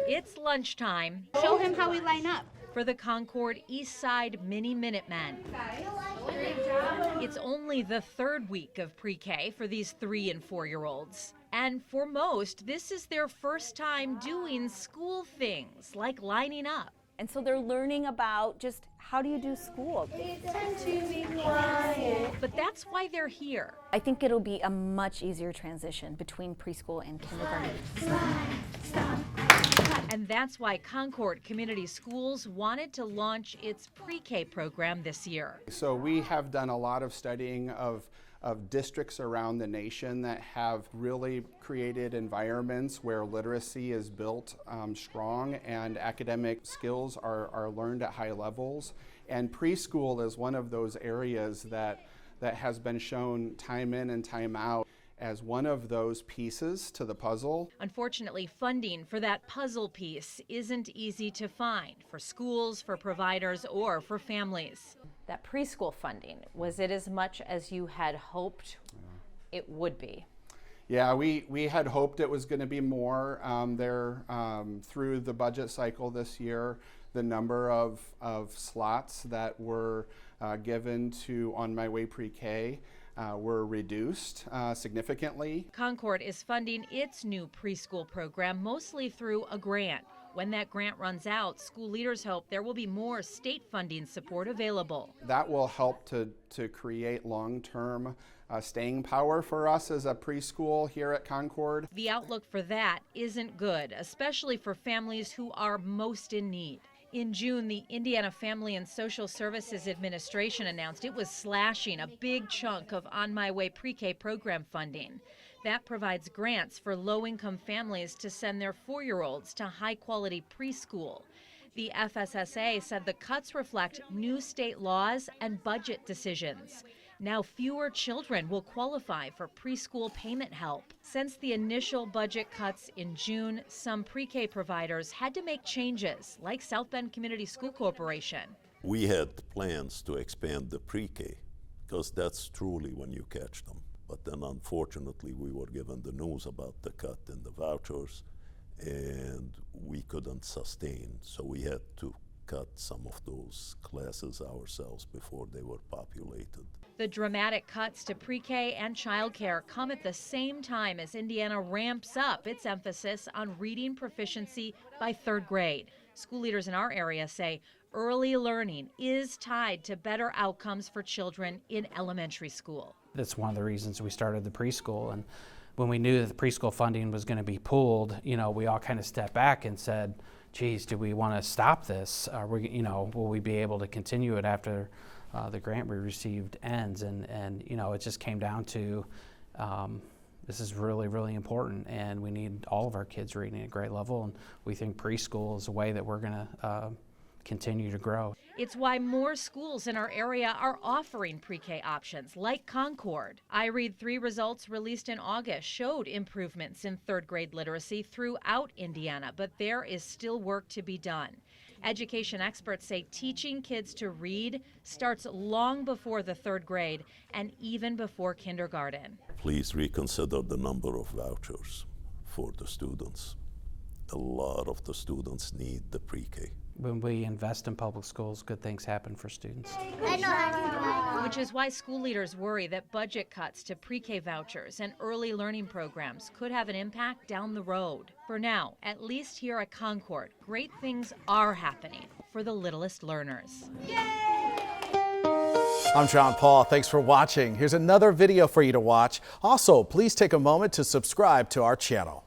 It's lunchtime. Show him how we line up. For the Concord East Side Mini Minutemen. It's only the third week of pre-K for these 3- and 4-year-olds. And for most, this is their first time doing school things like lining up. And so they're learning about just how do you do school. It's time to be quiet. But that's why they're here. I think it'll be a much easier transition between preschool and kindergarten. And that's why Concord Community Schools wanted to launch its pre-K program this year. So we have done a lot of studying of districts around the nation that have really created environments where literacy is built strong and academic skills are learned at high levels. And preschool is one of those areas that has been shown time in and time out as one of those pieces to the puzzle. Unfortunately, funding for that puzzle piece isn't easy to find for schools, for providers, or for families. That preschool funding, was it as much as you had hoped it would be? Yeah, we had hoped it was going to be more. Through the budget cycle this year, the number of slots that were given to On My Way Pre-K were reduced significantly. Concord is funding its new preschool program mostly through a grant. When that grant runs out, school leaders hope there will be more state funding support available. That will help to create long-term staying power for us as a preschool here at Concord. The outlook for that isn't good, especially for families who are most in need. In June, the Indiana Family and Social Services Administration announced it was slashing a big chunk of On My Way Pre-K program funding. That provides grants for low-income families to send their 4-year-olds to high-quality preschool. The FSSA said the cuts reflect new state laws and budget decisions. Now fewer children will qualify for preschool payment help. Since the initial budget cuts in June, some pre-K providers had to make changes, like South Bend Community School Corporation. We had plans to expand the pre-K, because that's truly when you catch them. But then unfortunately we were given the news about the cut in the vouchers, and we couldn't sustain. So we had to cut some of those classes ourselves before they were populated. The dramatic cuts to pre-K and childcare come at the same time as Indiana ramps up its emphasis on reading proficiency by 3rd grade. School leaders in our area say early learning is tied to better outcomes for children in elementary school. That's one of the reasons we started the preschool. And when we knew that the preschool funding was going to be pulled, we all kind of stepped back and said, geez, do we want to stop this? Will we be able to continue it after the grant we received ends? And it just came down to this is really, really important, and we need all of our kids reading at grade level, and we think preschool is a way that we're going to continue to grow. It's why more schools in our area are offering pre-K options like Concord. iRead3 results released in August showed improvements in 3rd grade literacy throughout Indiana, but there is still work to be done. Education experts say teaching kids to read starts long before the 3rd grade and even before kindergarten. Please reconsider the number of vouchers for the students. A lot of the students need the pre-K. When we invest in public schools, good things happen for students. Which is why school leaders worry that budget cuts to pre-K vouchers and early learning programs could have an impact down the road. For now, at least here at Concord, great things are happening for the littlest learners. I'm John Paul. Thanks for watching. Here's another video for you to watch. Also, please take a moment to subscribe to our channel.